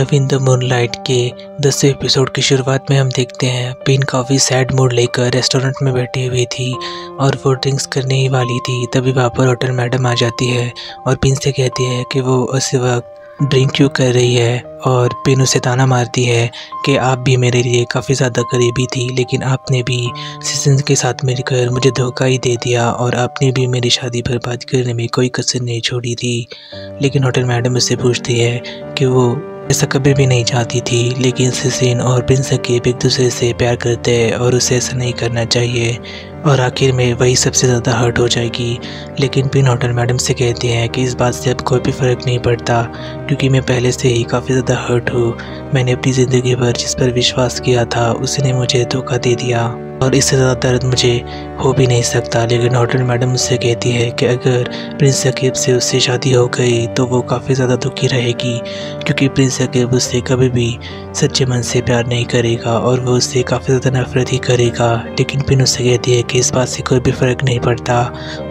Love in the moonlight के 10वें episode की शुरुआत में हम देखते हैं पिन काफ़ी सैड मूड लेकर रेस्टोरेंट में बैठी हुई थी और वो ड्रिंक्स करने ही वाली थी। तभी वहाँ पर होटल मैडम आ जाती है और पिन से कहती है कि वो उसी वक्त ड्रिंक क्यों कर रही है। और पिन उसे ताना मारती है कि आप भी मेरे लिए काफ़ी ज़्यादा करीबी थी, लेकिन आपने भी सीजन के साथ मिलकर मुझे धोखा ही दे दिया और आपने भी मेरी शादी बर्बाद करने में कोई कसर नहीं छोड़ी थी। लेकिन होटल मैडम उससे पूछती है कि वो ऐसा कभी भी नहीं चाहती थी, लेकिन सिसिन और प्रिंस सकीब एक दूसरे से प्यार करते हैं और उसे ऐसा नहीं करना चाहिए और आखिर में वही सबसे ज़्यादा हर्ट हो जाएगी। लेकिन पिन होटल मैडम से कहती हैं कि इस बात से अब कोई भी फ़र्क नहीं पड़ता, क्योंकि मैं पहले से ही काफ़ी ज़्यादा हर्ट हूँ। मैंने अपनी ज़िंदगी भर जिस पर विश्वास किया था उसने मुझे धोखा दे दिया और इससे ज़्यादा दर्द मुझे हो भी नहीं सकता। लेकिन होटल मैडम उससे कहती है कि अगर प्रिंस सकीब से उससे शादी हो गई तो वो काफ़ी ज़्यादा दुखी रहेगी, क्योंकि प्रिंस सकीब उससे कभी भी सच्चे मन से प्यार नहीं करेगा और वो उससे काफ़ी ज़्यादा नफरत ही करेगा। लेकिन पिन उससे कहती है कि इस बात से कोई भी फ़र्क नहीं पड़ता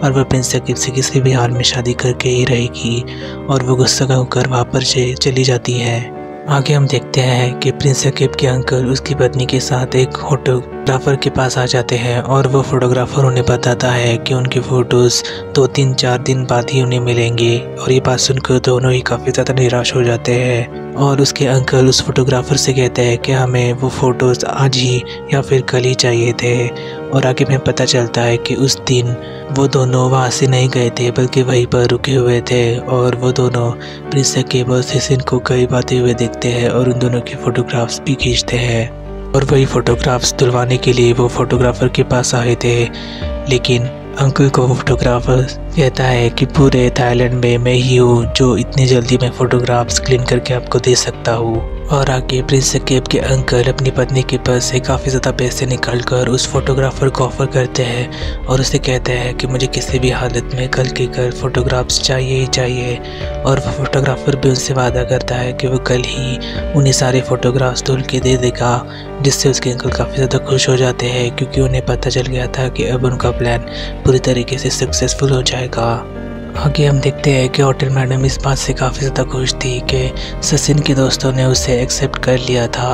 और वह प्रिंस सकीब से किसी भी हाल में शादी करके ही रहेगी। और वो गुस्सा होकर वहाँ पर से चली जाती है। आगे हम देखते हैं कि प्रिंस सकीब के अंकल उसकी पत्नी के साथ एक फोटोग्राफर के पास आ जाते हैं और वो फोटोग्राफर उन्हें बताता है कि उनके फ़ोटोज़ 2-3-4 दिन बाद ही उन्हें मिलेंगे। और ये बात सुनकर दोनों ही काफ़ी ज़्यादा निराश हो जाते हैं और उसके अंकल उस फोटोग्राफर से कहते हैं कि हमें वो फ़ोटोज़ आज ही या फिर कल ही चाहिए थे। और आगे में पता चलता है कि उस दिन वो दोनों वहाँ से नहीं गए थे, बल्कि वहीं पर रुके हुए थे और वो दोनों प्रिंस सकीब और सिसिन को करीब आते हुए देखते हैं और उन दोनों की फ़ोटोग्राफ्स भी खींचते हैं। और वही फ़ोटोग्राफ्स दिलवाने के लिए वो फोटोग्राफर के पास आए थे। लेकिन अंकल को फोटोग्राफर कहता है कि पूरे थाईलैंड में मैं ही हूँ जो इतनी जल्दी मैं फ़ोटोग्राफ्स क्लीन करके आपको दे सकता हूँ। और आगे प्रिंस सकीब के अंकल अपनी पत्नी के पास से काफ़ी ज़्यादा पैसे निकालकर उस फोटोग्राफर को ऑफ़र करते हैं और उसे कहते हैं कि मुझे किसी भी हालत में कल के कल फ़ोटोग्राफ्स चाहिए ही चाहिए। और वो फोटोग्राफर भी उनसे वादा करता है कि वो कल ही उन्हें सारे फ़ोटोग्राफ्स धुल के दे देगा, जिससे उसके अंकल काफ़ी ज़्यादा खुश हो जाते हैं, क्योंकि उन्हें पता चल गया था कि अब उनका प्लान पूरी तरीके से सक्सेसफुल हो जाएगा। आगे हम देखते हैं कि होटल मैडम इस बात से काफ़ी ज़्यादा खुश थी कि सिसिन के दोस्तों ने उसे एक्सेप्ट कर लिया था।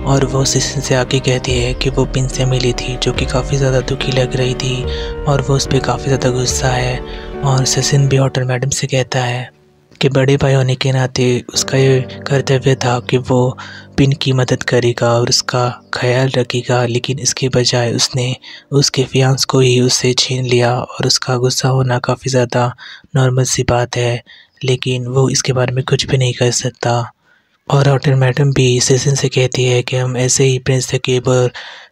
और वो सिसिन से आके कहती है कि वो पिन से मिली थी, जो कि काफ़ी ज़्यादा दुखी लग रही थी और वो उस पर काफ़ी ज़्यादा गुस्सा है। और सिसिन भी होटल मैडम से कहता है कि बड़े भाई होने के नाते उसका ये कर्तव्य था कि वो पिन की मदद करेगा और उसका ख्याल रखेगा, लेकिन इसके बजाय उसने उसके फियांस को ही उससे छीन लिया। और उसका गुस्सा होना काफ़ी ज़्यादा नॉर्मल सी बात है, लेकिन वो इसके बारे में कुछ भी नहीं कर सकता। और होटल मैडम भी सिसिन से कहती है कि हम ऐसे ही प्रिंस सकीब और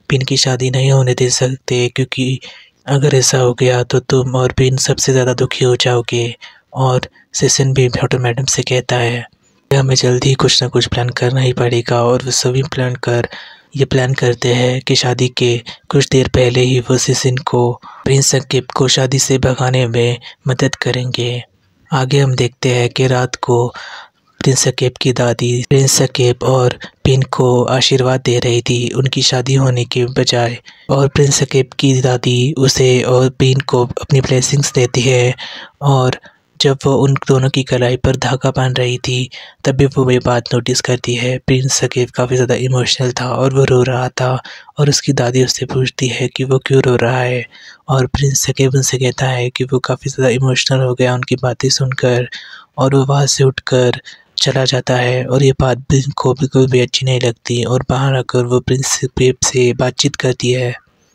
पिन की शादी नहीं होने दे सकते, क्योंकि अगर ऐसा हो गया तो तुम और पिन सबसे ज़्यादा दुखी हो जाओगे। और सिसिन भी होटल मैडम से कहता है कि हमें जल्दी ही कुछ ना कुछ प्लान करना ही पड़ेगा। और वो सभी ये प्लान करते हैं कि शादी के कुछ देर पहले ही वो सिसिन को प्रिंस सकीब को शादी से भगाने में मदद करेंगे। आगे हम देखते हैं कि रात को प्रिंस सकीब की दादी प्रिंस सकीब और पिन को आशीर्वाद दे रही थी उनकी शादी होने के बजाय। और प्रिंस सकीब की दादी उसे और पिन को अपनी ब्लेसिंग्स देती है। और जब वो उन दोनों की कलाई पर धागा बांध रही थी तभी वो ये बात नोटिस करती है। प्रिंस सकीब काफ़ी ज़्यादा इमोशनल था और वो रो रहा था और उसकी दादी उससे पूछती है कि वो क्यों रो रहा है। और प्रिंस सकीब उनसे कहता है कि वो काफ़ी ज़्यादा इमोशनल हो गया उनकी बातें सुनकर, और वो वहाँ से उठकर चला जाता है। और ये बात पिन को बिल्कुल भी अच्छी नहीं लगती और बाहर आकर वो प्रिंस सकीब से बातचीत करती है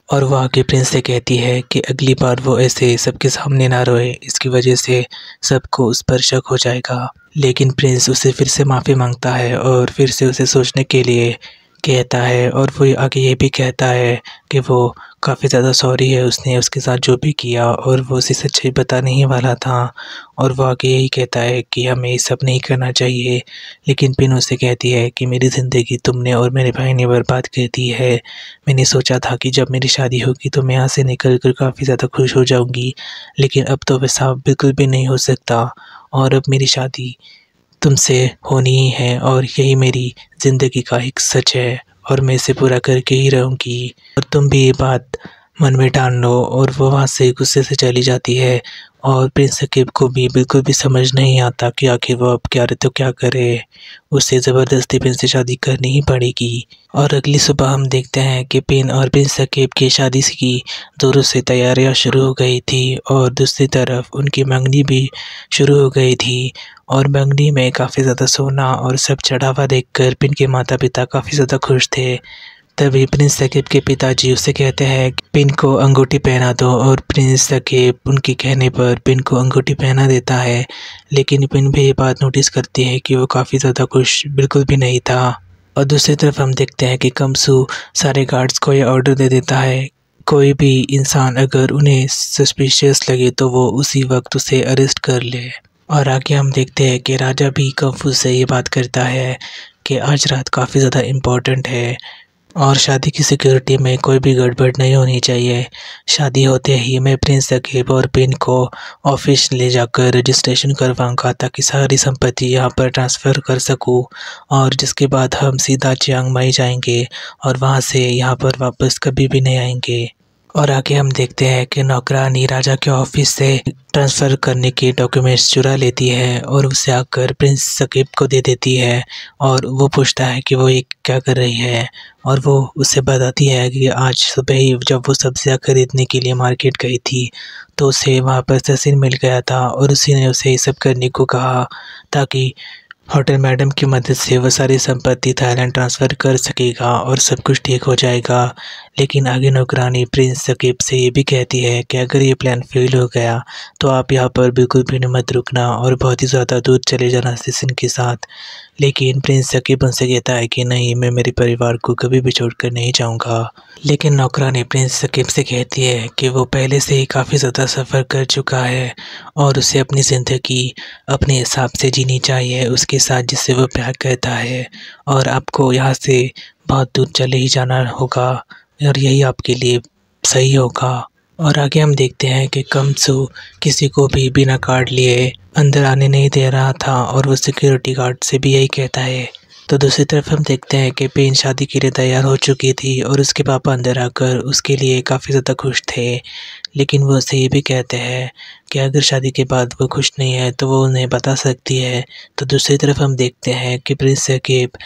और वो आके प्रिंस से कहती है कि अगली बार वो ऐसे सबके सामने ना रोए, इसकी वजह से सबको उस पर शक हो जाएगा। लेकिन प्रिंस उससे फिर से माफ़ी मांगता है और फिर से उसे सोचने के लिए कहता है। और वो आगे ये भी कहता है कि वो काफ़ी ज़्यादा सॉरी है उसने उसके साथ जो भी किया और वो उसे सच्चाई बताने ही वाला था। और वो आगे यही कहता है कि हमें ये सब नहीं करना चाहिए। लेकिन पिन उसे कहती है कि मेरी ज़िंदगी तुमने और मेरे भाई ने बर्बाद कर दी है। मैंने सोचा था कि जब मेरी शादी होगी तो मैं यहाँ से निकल कर काफ़ी ज़्यादा खुश हो जाऊँगी, लेकिन अब तो वैसा बिल्कुल भी नहीं हो सकता। और अब मेरी शादी तुमसे होनी ही है और यही मेरी ज़िंदगी का एक सच है और मैं इसे पूरा करके ही रहूँगी। और तुम भी ये बात मन में ठान लो और वो वहाँ से गुस्से से चली जाती है। और प्रिंस सकीब को भी बिल्कुल भी समझ नहीं आता कि आखिर वो अब क्या तो क्या करे। उसे ज़बरदस्ती प्रिंस से शादी करनी ही पड़ेगी। और अगली सुबह हम देखते हैं कि पिन और प्रिंस सकीब की शादी की जोरों से तैयारियां शुरू हो गई थी और दूसरी तरफ उनकी मंगनी भी शुरू हो गई थी। और मंगनी में काफ़ी ज़्यादा सोना और सब चढ़ावा देखकर पिन के माता पिता काफ़ी ज़्यादा खुश थे। तभी प्रिंस सकीब के पिताजी उसे कहते हैं कि पिन को अंगूठी पहना दो और प्रिंस सकीब उनके कहने पर पिन को अंगूठी पहना देता है। लेकिन पिन भी ये बात नोटिस करती है कि वो काफ़ी ज़्यादा खुश बिल्कुल भी नहीं था। और दूसरी तरफ हम देखते हैं कि कमसू सारे गार्ड्स को ये ऑर्डर दे देता है, कोई भी इंसान अगर उन्हें सस्पिशियस लगे तो वो उसी वक्त उसे अरेस्ट कर ले। और आगे हम देखते हैं कि राजा भी कमफू से ये बात करता है कि आज रात काफ़ी ज़्यादा इम्पोर्टेंट है और शादी की सिक्योरिटी में कोई भी गड़बड़ नहीं होनी चाहिए। शादी होते ही मैं प्रिंस सकीब और पिन को ऑफिस ले जाकर रजिस्ट्रेशन करवाऊंगा ताकि सारी संपत्ति यहाँ पर ट्रांसफ़र कर सकूँ और जिसके बाद हम सीधा चियांग माई जाएंगे और वहाँ से यहाँ पर वापस कभी भी नहीं आएंगे। और आगे हम देखते हैं कि नौकरानी राजा के ऑफिस से ट्रांसफ़र करने के डॉक्यूमेंट्स चुरा लेती है और उसे आकर प्रिंस सकीब को दे देती है। और वो पूछता है कि वो ये क्या कर रही है और वो उसे बताती है कि आज सुबह ही जब वो सब्जियां खरीदने के लिए मार्केट गई थी तो उसे वहाँ पर सचिन मिल गया था और उसी ने उसे ये सब करने को कहा ताकि होटल मैडम की मदद से वो सारी संपत्ति थाईलैंड ट्रांसफ़र कर सकेगा और सब कुछ ठीक हो जाएगा। लेकिन आगे नौकरानी प्रिंस सकीब से ये भी कहती है कि अगर ये प्लान फेल हो गया तो आप यहाँ पर बिल्कुल भी मत रुकना और बहुत ही ज़्यादा दूर चले जाना सिसिन के साथ। लेकिन प्रिंस सकीब उनसे कहता है कि नहीं, मैं मेरे परिवार को कभी भी छोड़कर नहीं जाऊँगा। लेकिन नौकरानी प्रिंस सकीब से कहती है कि वो पहले से ही काफ़ी ज़्यादा सफ़र कर चुका है और उसे अपनी ज़िंदगी अपने हिसाब से जीनी चाहिए उसके साथ जिससे वो प्यार करता है और आपको यहाँ से बहुत दूर चले ही जाना होगा और यही आपके लिए सही होगा। और आगे हम देखते हैं कि कमसू किसी को भी बिना कार्ड लिए अंदर आने नहीं दे रहा था और वो सिक्योरिटी गार्ड से भी यही कहता है। तो दूसरी तरफ हम देखते हैं कि पिन शादी के लिए तैयार हो चुकी थी और उसके पापा अंदर आकर उसके लिए काफ़ी ज़्यादा खुश थे। लेकिन वो उसे ये भी कहते हैं कि अगर शादी के बाद वो खुश नहीं है तो वो उन्हें बता सकती है। तो दूसरी तरफ हम देखते हैं कि प्रिंस सकीब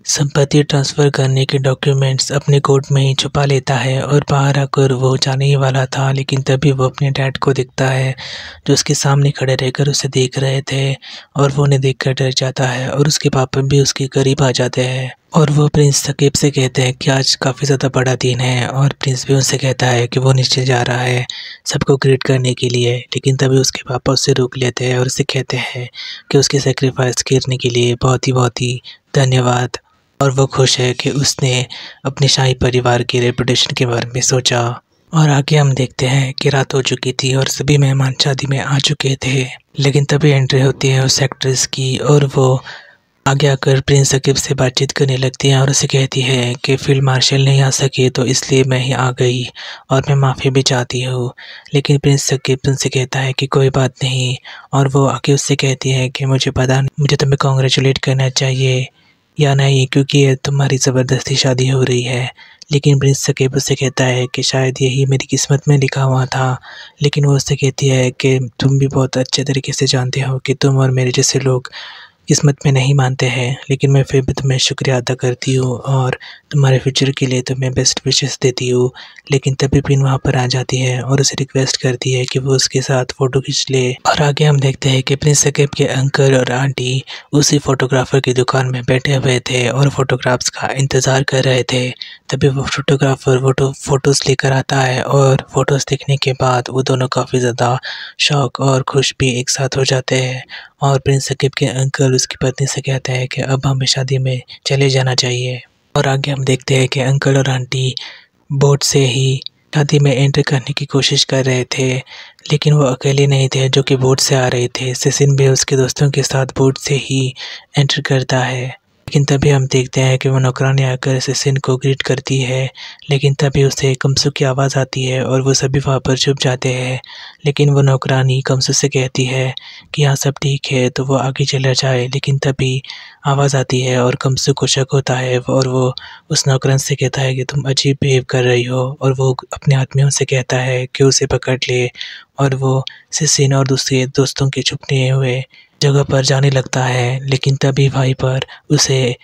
संपत्ति ट्रांसफ़र करने के डॉक्यूमेंट्स अपने कोट में ही छुपा लेता है और बाहर आकर वो जाने ही वाला था, लेकिन तभी वो अपने डैड को दिखता है जो उसके सामने खड़े रहकर उसे देख रहे थे और वो उन्हें देखकर डर जाता है और उसके पापा भी उसके करीब आ जाते हैं और वो प्रिंस सकीब से कहते हैं कि आज काफ़ी ज़्यादा बड़ा दिन है और प्रिंस भी उनसे कहता है कि वो नीचे जा रहा है सबको ग्रीट करने के लिए। लेकिन तभी उसके पापा उससे रोक लेते हैं और उसे कहते हैं कि उसके सेक्रीफाइस करने के लिए बहुत ही धन्यवाद और वो खुश है कि उसने अपने शाही परिवार के रेपुटेशन के बारे में सोचा। और आगे हम देखते हैं कि रात हो चुकी थी और सभी मेहमान शादी में आ चुके थे। लेकिन तभी एंट्री होती है उस एक्ट्रेस की और वो आगे आकर प्रिंस सकीब से बातचीत करने लगती है और उसे कहती है कि फील्ड मार्शल नहीं आ सके तो इसलिए मैं ही आ गई और मैं माफ़ी भी चाहती हूँ। लेकिन प्रिंस सकीब उनसे कहता है कि कोई बात नहीं और वो आगे उससे कहती है कि मुझे पता नहीं मुझे तुम्हें कॉन्ग्रेचुलेट करना चाहिए या नहीं क्योंकि ये तुम्हारी ज़बरदस्ती शादी हो रही है। लेकिन प्रिंस सकीब उससे कहता है कि शायद यही मेरी किस्मत में लिखा हुआ था। लेकिन वो उससे कहती है कि तुम भी बहुत अच्छे तरीके से जानते हो कि तुम और मेरे जैसे लोग किस्मत में नहीं मानते हैं, लेकिन मैं फिर भी तुम्हें शुक्रिया अदा करती हूँ और तुम्हारे फ्यूचर के लिए तुम्हें बेस्ट विशेस देती हूँ। लेकिन तभी पिन वहाँ पर आ जाती है और उसे रिक्वेस्ट करती है कि वो उसके साथ फ़ोटो खींच ले। और आगे हम देखते हैं कि प्रिंस सकीब के अंकल और आंटी उसी फोटोग्राफर की दुकान में बैठे हुए थे और फोटोग्राफ्स का इंतज़ार कर रहे थे। तभी वो फोटोग्राफर फ़ोटोज़ लेकर आता है और फ़ोटोज़ देखने के बाद वो दोनों काफ़ी ज़्यादा शौक और खुश भी एक साथ हो जाते हैं। और प्रिंस सकीब के अंकल उसकी पत्नी से कहते हैं कि अब हमें शादी में चले जाना चाहिए। और आगे हम देखते हैं कि अंकल और आंटी बोट से ही शादी में एंटर करने की कोशिश कर रहे थे, लेकिन वो अकेले नहीं थे जो कि बोट से आ रहे थे। सिसिन भी उसके दोस्तों के साथ बोट से ही एंटर करता है लेकिन तभी हम देखते हैं कि वो नौकरानी आकर असिसिन को ग्रीट करती है, लेकिन तभी उसे कमसू की आवाज़ आती है और वो सभी वहाँ पर छुप जाते हैं। लेकिन वो नौकरानी कमसू से कहती है कि यहाँ सब ठीक है, तो वो आगे चला जाए। लेकिन तभी आवाज़ आती है और कमसू को शक होता है और वो उस नौकरान से कहता है कि तुम अजीब बिहेव कर रही हो, और वो अपने आदमियों से कहता है कि उसे पकड़ ले। और वो सिसिन और दूसरे दोस्तों के छुपने हुए जगह पर जाने लगता है। लेकिन तभी वहीं पर उसे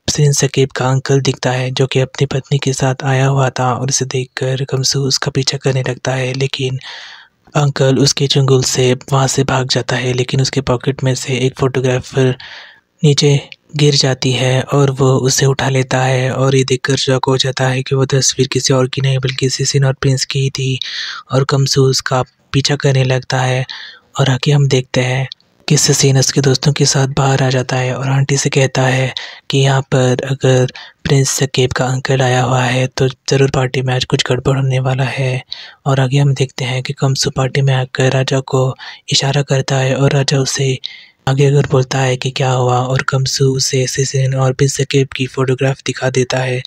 प्रिंस सकीब का अंकल दिखता है, जो कि अपनी पत्नी के साथ आया हुआ था, और उसे देखकर कमसू उसका पीछा करने लगता है। लेकिन अंकल उसके चंगुल से वहाँ से भाग जाता है, लेकिन उसके पॉकेट में से एक फ़ोटोग्राफर नीचे गिर जाती है और वो उसे उठा लेता है, और ये देखकर शॉक हो जाता है कि वो तस्वीर किसी और की नहीं बल्कि सिसिन और प्रिंस की ही थी। और कमसू उसका पीछा करने लगता है, और आगे हम देखते हैं कि सिसिन उसके दोस्तों के साथ बाहर आ जाता है और आंटी से कहता है कि यहाँ पर अगर प्रिंस सकीब का अंकल आया हुआ है तो ज़रूर पार्टी में आज कुछ गड़बड़ होने वाला है। और आगे हम देखते हैं कि कमसू पार्टी में आकर राजा को इशारा करता है, और राजा उसे आगे अगर बोलता है कि क्या हुआ, और कमसू उसे सिसिन और प्रिंस सकीब की फ़ोटोग्राफ दिखा देता है,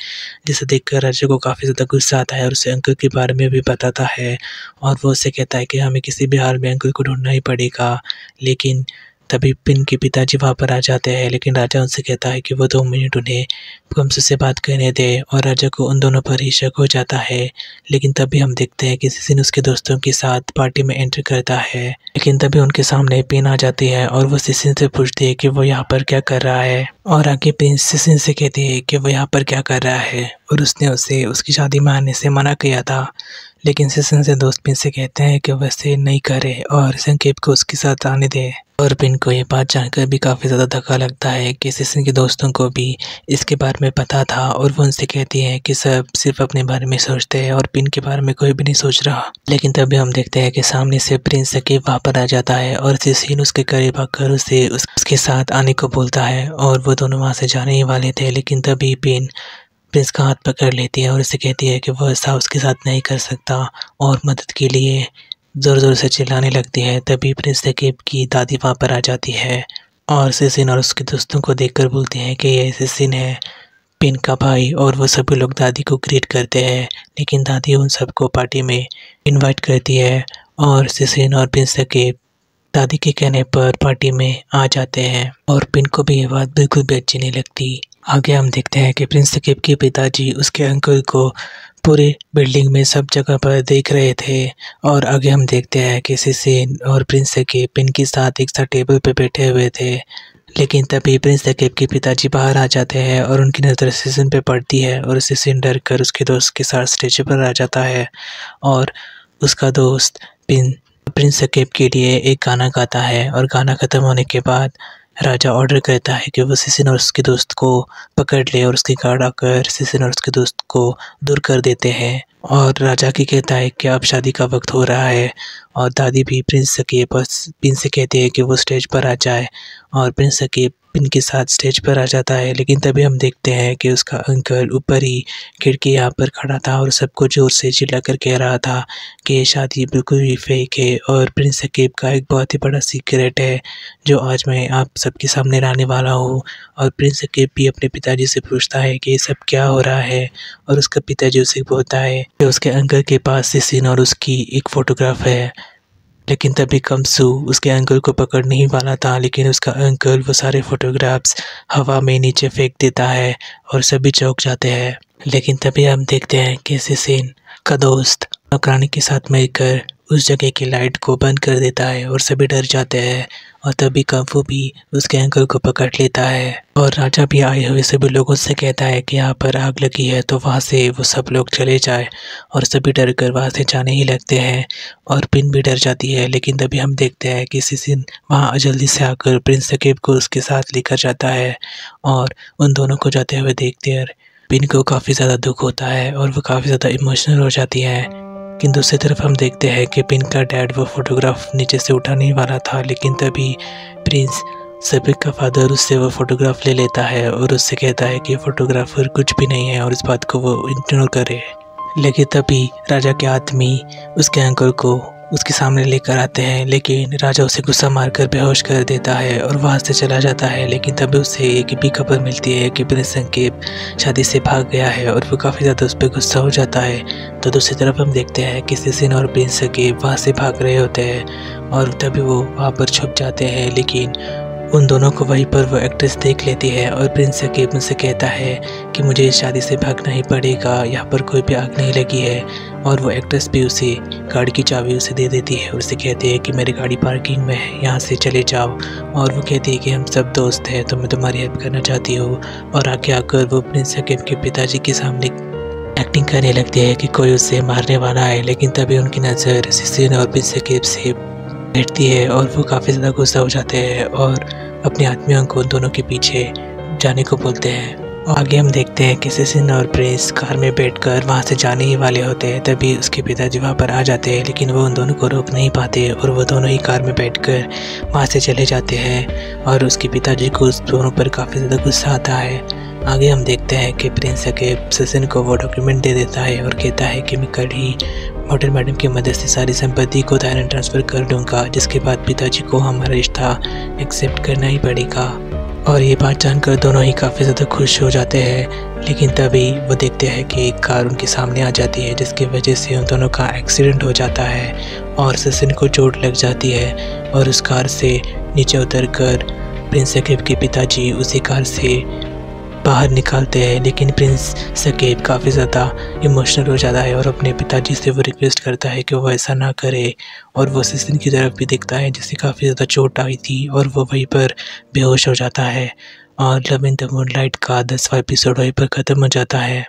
जिसे देखकर राजा को काफ़ी ज़्यादा गुस्सा आता है और उसे अंकल के बारे में भी बताता है। और वो उससे कहता है कि हमें किसी भी हाल में अंकल को ढूंढना ही पड़ेगा। लेकिन तभी पिन के पिताजी वहाँ पर आ जाते हैं, लेकिन राजा उनसे कहता है कि वो 2 मिनट उन्हें कमसू से बात करने दे, और राजा को उन दोनों पर ही शक हो जाता है। लेकिन तभी हम देखते हैं कि सिसिन उसके दोस्तों के साथ पार्टी में एंटर करता है, लेकिन तभी उनके सामने पिन आ जाती है और वो सिसिन से पूछती है कि वो यहाँ पर क्या कर रहा है। और आगे पिन सिसिन से कहती है कि वो यहाँ पर क्या कर रहा है, और उसने उसे उसकी शादी में आने से मना किया था। लेकिन सिसिन से दोस्त पिन से कहते हैं कि वैसे नहीं करे और संकेत को उसके साथ आने दे। और पिन को ये बात जानकर भी काफ़ी ज़्यादा धक्का लगता है कि सिसिन के दोस्तों को भी इसके बारे में पता था, और वो उनसे कहती है कि सब सिर्फ अपने बारे में सोचते हैं और पिन के बारे में कोई भी नहीं सोच रहा। लेकिन तभी हम देखते हैं कि सामने से प्रिंस सकीब वहाँ पर आ जाता है और सिसिन उसके करीब आकर उसे उसके साथ आने को बोलता है, और वो दोनों वहाँ से जाने ही वाले थे। लेकिन तभी पिन प्रिंस का हाथ पकड़ लेती है और उसे कहती है कि वह ऐसा उसके साथ नहीं कर सकता, और मदद के लिए ज़ोर ज़ोर से चिल्लाने लगती है। तभी प्रिंस सकीब की दादी वहाँ पर आ जाती है और सिसिन और उसके दोस्तों को देखकर बोलती हैं कि ये सिसिन है, पिन का भाई। और वो सभी लोग दादी को ग्रीट करते हैं, लेकिन दादी उन सबको पार्टी में इनवाइट करती है, और सिसिन और प्रिंस सकीब दादी के कहने पर पार्टी में आ जाते हैं। और पिन को भी ये बात बिल्कुल भी अच्छी नहीं लगती। आगे हम देखते हैं कि प्रिंस सकीब के पिताजी उसके अंकल को पूरे बिल्डिंग में सब जगह पर देख रहे थे। और आगे हम देखते हैं कि सिसिन और प्रिंस सकीब पिन के साथ एक साथ टेबल पे बैठे हुए थे। लेकिन तभी प्रिंस सकीब के पिताजी बाहर आ जाते हैं और उनकी नज़र सिसिन पे पड़ती है, और सिसिन डर कर उसके दोस्त के साथ स्टेज पर आ जाता है। और उसका दोस्त प्रिंस सकीब के लिए एक गाना गाता है, और गाना ख़त्म होने के बाद राजा ऑर्डर करता है कि वो सिसिन और उसके दोस्त को पकड़ ले, और उसके गार्ड आकर सिसिन और उसके दोस्त को दूर कर देते हैं। और राजा की कहता है कि अब शादी का वक्त हो रहा है, और दादी भी प्रिंस सकीब और पिन से कहती है कि वो स्टेज पर आ जाए, और प्रिंस सकीब पिन के साथ स्टेज पर आ जाता है। लेकिन तभी हम देखते हैं कि उसका अंकल ऊपर ही खिड़की यहाँ पर खड़ा था और सबको ज़ोर से चिल्ला कर कह रहा था कि ये शादी बिल्कुल ही फेक है, और प्रिंस सकीब का एक बहुत ही बड़ा सीक्रेट है जो आज मैं आप सबके सामने लाने वाला हूँ। और प्रिंस सकीब भी अपने पिताजी से पूछता है कि ये सब क्या हो रहा है, और उसका पिताजी उसे बोलता है कि उसके अंकल के पास सिसिन और उसकी एक फ़ोटोग्राफ है। लेकिन तभी कमसू उसके अंकल को पकड़ने ही वाला था, लेकिन उसका अंकल वो सारे फोटोग्राफ्स हवा में नीचे फेंक देता है और सभी चौंक जाते हैं। लेकिन तभी हम देखते हैं कि सिसिन का दोस्त नौकरानी के साथ मिलकर उस जगह की लाइट को बंद कर देता है और सभी डर जाते हैं। और तभी कमफू भी उसके अंकल को पकड़ लेता है, और राजा भी आए हुए सभी लोगों से कहता है कि यहाँ पर आग लगी है तो वहाँ से वो सब लोग चले जाए, और सभी डर कर वहाँ से जाने ही लगते हैं, और पिन भी डर जाती है। लेकिन तभी हम देखते हैं कि सिसिन वहाँ जल्दी से आकर प्रिंस सकीब को उसके साथ लेकर जाता है, और उन दोनों को जाते हुए देखते हैं पिन को काफ़ी ज़्यादा दुख होता है और वो काफ़ी ज़्यादा इमोशनल हो जाती है। लेकिन दूसरी तरफ हम देखते हैं कि पिन का डैड वो फोटोग्राफ नीचे से उठाने ही वाला था, लेकिन तभी प्रिंस सभी का फादर उससे वो फोटोग्राफ ले लेता है और उससे कहता है कि फोटोग्राफर कुछ भी नहीं है और इस बात को वो इग्नोर करे। लेकिन तभी राजा के आदमी उसके अंकल को उसके सामने लेकर आते हैं, लेकिन राजा उसे गुस्सा मारकर बेहोश कर देता है और वहाँ से चला जाता है। लेकिन तभी उसे एक भी खबर मिलती है कि प्रिंस संकेत शादी से भाग गया है और वो काफ़ी ज़्यादा उस पर गुस्सा हो जाता है। तो दूसरी तरफ हम देखते हैं कि सिसिन और प्रिंस संकेत वहाँ से भाग रहे होते हैं और तभी वो वहाँ पर छुप जाते हैं। लेकिन उन दोनों को वहीं पर वो एक्ट्रेस देख लेती है और प्रिंस संकेत मुझसे कहता है कि मुझे इस शादी से भागना ही पड़ेगा, यहाँ पर कोई भी आग नहीं लगी है। और वो एक्ट्रेस भी उसे गाड़ी की चाबी उसे दे देती है और उसे कहती है कि मेरी गाड़ी पार्किंग में है, यहाँ से चले जाओ। और वो कहती है कि हम सब दोस्त हैं, तो मैं तुम्हारी हेल्प करना चाहती हूँ। और आगे आकर वो प्रिंस संकेत के पिताजी के सामने एक्टिंग करने लगती है कि कोई उसे मारने वाला है। लेकिन तभी उनकी नज़र सिसिन और प्रिंस संकेत से बैठती है और वो काफ़ी ज़्यादा गुस्सा हो जाते हैं और अपने आदमियों को दोनों के पीछे जाने को बोलते हैं। आगे हम देखते हैं कि सिसिन और प्रिंस कार में बैठकर वहाँ से जाने ही वाले होते हैं। तभी उसके पिताजी वहाँ पर आ जाते हैं, लेकिन वो उन दोनों को रोक नहीं पाते और वो दोनों ही कार में बैठकर वहाँ से चले जाते हैं। और उसके पिताजी को उस दोनों पर काफ़ी ज़्यादा गुस्सा आता है। आगे हम देखते हैं कि प्रिंस संकेत सिसिन को वो डॉक्यूमेंट दे देता है और कहता है कि मैं कल ही होटल मैडम की मदद से सारी संपत्ति को थाईलैंड ट्रांसफ़र कर दूंगा, जिसके बाद पिताजी को हमारा रिश्ता एक्सेप्ट करना ही पड़ेगा। और ये बात जानकर दोनों ही काफ़ी ज़्यादा खुश हो जाते हैं। लेकिन तभी वो देखते हैं कि एक कार उनके सामने आ जाती है, जिसकी वजह से उन दोनों का एक्सीडेंट हो जाता है और सिसिन को चोट लग जाती है। और उस कार से नीचे उतरकर प्रिंस संकेत के पिताजी उसी कार से बाहर निकालते हैं। लेकिन प्रिंस संकेत काफ़ी ज़्यादा इमोशनल हो जाता है और अपने पिताजी से वो रिक्वेस्ट करता है कि वो ऐसा ना करे। और वो सिसिन की तरफ भी देखता है जिससे काफ़ी ज़्यादा चोट आई थी और वो वहीं पर बेहोश हो जाता है। और लव इन द मूनलाइट का 10वां एपिसोड वहीं पर ख़त्म हो जाता है।